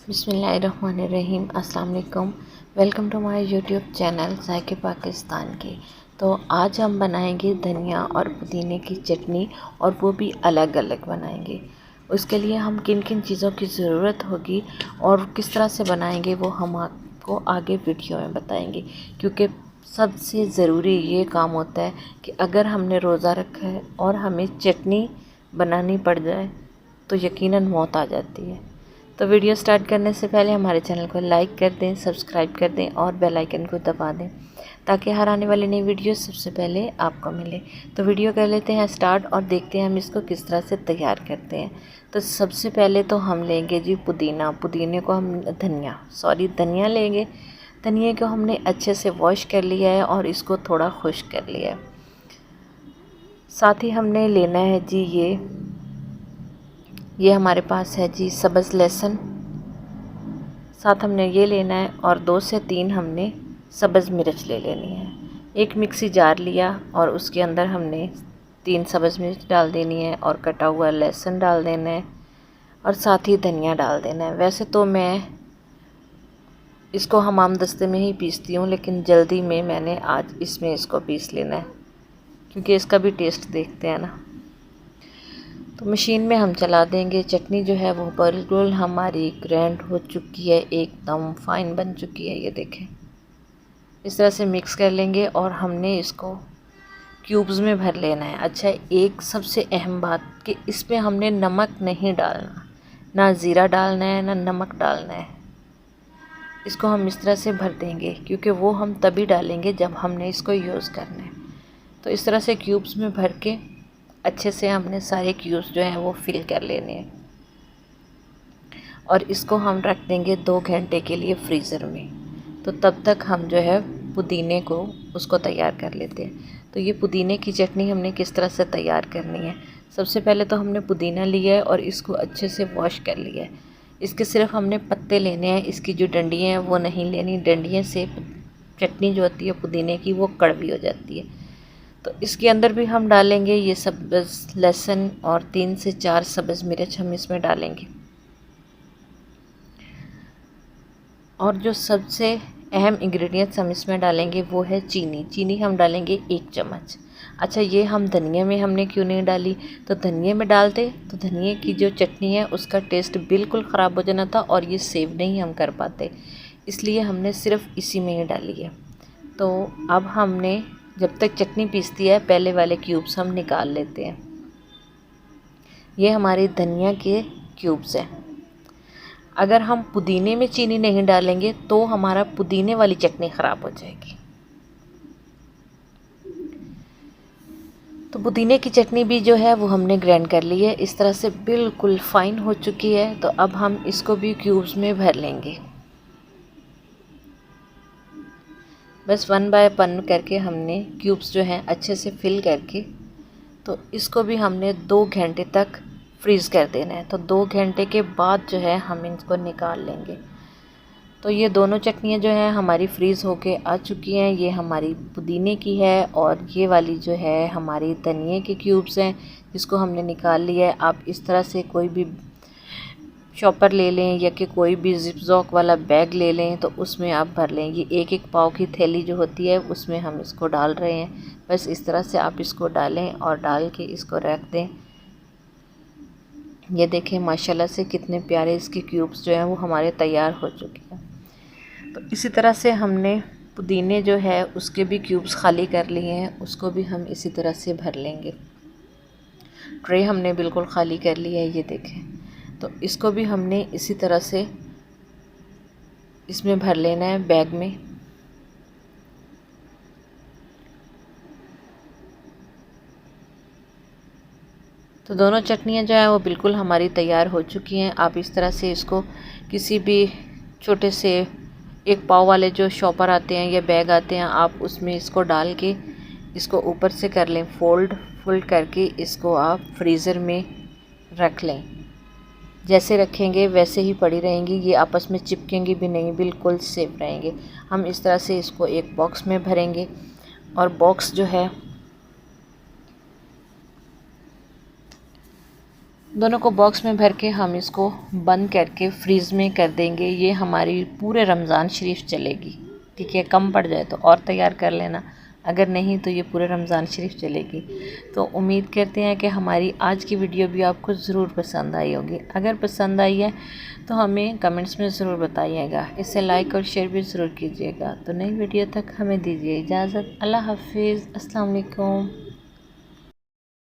बिस्मिल्लाहिर्रहमानिर्रहीम। अस्सलाम वालेकुम। Welcome to my YouTube channel ज़ायके पाकिस्तान की। तो आज हम बनाएंगे धनिया और पुदीने की चटनी, और वो भी अलग अलग बनाएंगे। उसके लिए हम किन किन चीज़ों की ज़रूरत होगी और किस तरह से बनाएंगे वो हम आपको आगे वीडियो में बताएंगे। क्योंकि सबसे ज़रूरी ये काम होता है कि अगर हमने रोज़ा रखा है और हमें चटनी बनानी पड़ जाए तो यकीनन मौत आ जाती है। तो वीडियो स्टार्ट करने से पहले हमारे चैनल को लाइक कर दें, सब्सक्राइब कर दें और बेल आइकन को दबा दें ताकि हर आने वाली नई वीडियो सबसे पहले आपको मिले। तो वीडियो कर लेते हैं स्टार्ट और देखते हैं हम इसको किस तरह से तैयार करते हैं। तो सबसे पहले तो हम लेंगे जी पुदीना। पुदीने को हम धनिया लेंगे। धनिया को हमने अच्छे से वॉश कर लिया है और इसको थोड़ा खुश्क कर लिया है। साथ ही हमने लेना है जी ये हमारे पास है जी सब्ज़ लहसुन। साथ हमने ये लेना है और 2 से 3 हमने सब्ज़ मिर्च ले लेनी है। एक मिक्सी जार लिया और उसके अंदर हमने 3 सब्ज़ मिर्च डाल देनी है और कटा हुआ लहसुन डाल देना है और साथ ही धनिया डाल देना है। वैसे तो मैं इसको हमाम दस्ते में ही पीसती हूँ, लेकिन जल्दी में मैंने आज इसमें इसको पीस लेना है क्योंकि इसका भी टेस्ट देखते हैं ना। तो मशीन में हम चला देंगे। चटनी जो है वो बिल्कुल हमारी ग्राइंड हो चुकी है, एकदम फाइन बन चुकी है। ये देखें, इस तरह से मिक्स कर लेंगे और हमने इसको क्यूब्स में भर लेना है। अच्छा, एक सबसे अहम बात कि इसमें हमने नमक नहीं डालना, ना ज़ीरा डालना है ना नमक डालना है। इसको हम इस तरह से भर देंगे क्योंकि वो हम तभी डालेंगे जब हमने इसको यूज़ करना है। तो इस तरह से क्यूब्स में भर के अच्छे से हमने सारे क्यूब्स जो हैं वो फिल कर लेने हैं और इसको हम रख देंगे 2 घंटे के लिए फ्रीज़र में। तो तब तक हम जो है पुदीने को उसको तैयार कर लेते हैं। तो ये पुदीने की चटनी हमने किस तरह से तैयार करनी है। सबसे पहले तो हमने पुदीना लिया है और इसको अच्छे से वॉश कर लिया है। इसके सिर्फ हमने पत्ते लेने हैं, इसकी जो डंडियाँ हैं वो नहीं लेनी। डंडियाँ से चटनी जो होती है पुदीने की वो कड़वी हो जाती है। तो इसके अंदर भी हम डालेंगे ये सब्ज़ लहसुन और 3 से 4 सब्ज़ मिर्च हम इसमें डालेंगे। और जो सबसे अहम इंग्रेडिएंट्स हम इसमें डालेंगे वो है चीनी। चीनी हम डालेंगे 1 चम्मच। अच्छा, ये हम धनिया में हमने क्यों नहीं डाली, तो धनिया में डालते तो धनिया की जो चटनी है उसका टेस्ट बिल्कुल ख़राब हो जाना था और ये सेव नहीं हम कर पाते, इसलिए हमने सिर्फ इसी में ही डाली है। तो अब हमने जब तक चटनी पीसती है पहले वाले क्यूब्स हम निकाल लेते हैं। ये हमारे धनिया के क्यूब्स हैं। अगर हम पुदीने में चीनी नहीं डालेंगे तो हमारा पुदीने वाली चटनी ख़राब हो जाएगी। तो पुदीने की चटनी भी जो है वो हमने ग्राइंड कर ली है, इस तरह से बिल्कुल फाइन हो चुकी है। तो अब हम इसको भी क्यूब्स में भर लेंगे। बस 1 बाय 1 करके हमने क्यूब्स जो हैं अच्छे से फिल करके, तो इसको भी हमने 2 घंटे तक फ्रीज़ कर देना है। तो 2 घंटे के बाद जो है हम इसको निकाल लेंगे। तो ये दोनों चटनियाँ जो हैं हमारी फ्रीज़ होके आ चुकी हैं। ये हमारी पुदीने की है और ये वाली जो है हमारी धनिए के क्यूब्स हैं जिसको हमने निकाल लिया है। आप इस तरह से कोई भी शॉपर ले लें या कि कोई भी ज़िप-ज़ॉक वाला बैग ले लें तो उसमें आप भर लें। ये 1-1 पाव की थैली जो होती है उसमें हम इसको डाल रहे हैं। बस इस तरह से आप इसको डालें और डाल के इसको रख दें। ये देखें माशाल्लाह से कितने प्यारे इसके क्यूब्स जो हैं वो हमारे तैयार हो चुके हैं। तो इसी तरह से हमने पुदीने जो है उसके भी क्यूब्स खाली कर लिए हैं, उसको भी हम इसी तरह से भर लेंगे। ट्रे हमने बिल्कुल खाली कर लिया है, ये देखें। तो इसको भी हमने इसी तरह से इसमें भर लेना है बैग में। तो दोनों चटनियाँ जो हैं वो बिल्कुल हमारी तैयार हो चुकी हैं। आप इस तरह से इसको किसी भी छोटे से 1 पाव वाले जो शॉपर आते हैं या बैग आते हैं, आप उसमें इसको डाल के इसको ऊपर से कर लें फोल्ड करके इसको आप फ्रीज़र में रख लें। जैसे रखेंगे वैसे ही पड़ी रहेंगी, ये आपस में चिपकेंगी भी नहीं, बिल्कुल सेफ रहेंगे। हम इस तरह से इसको एक बॉक्स में भरेंगे और दोनों को बॉक्स में भर के हम इसको बंद करके फ्रीज़ में कर देंगे। ये हमारी पूरे रमज़ान शरीफ चलेगी। ठीक है, कम पड़ जाए तो और तैयार कर लेना, अगर नहीं तो ये पूरे रमज़ान शरीफ चलेगी। तो उम्मीद करते हैं कि हमारी आज की वीडियो भी आपको ज़रूर पसंद आई होगी। अगर पसंद आई है तो हमें कमेंट्स में ज़रूर बताइएगा। इसे लाइक और शेयर भी ज़रूर कीजिएगा। तो नई वीडियो तक हमें दीजिए इजाज़त। अल्लाह हाफिज़। अस्सलाम वालेकुम।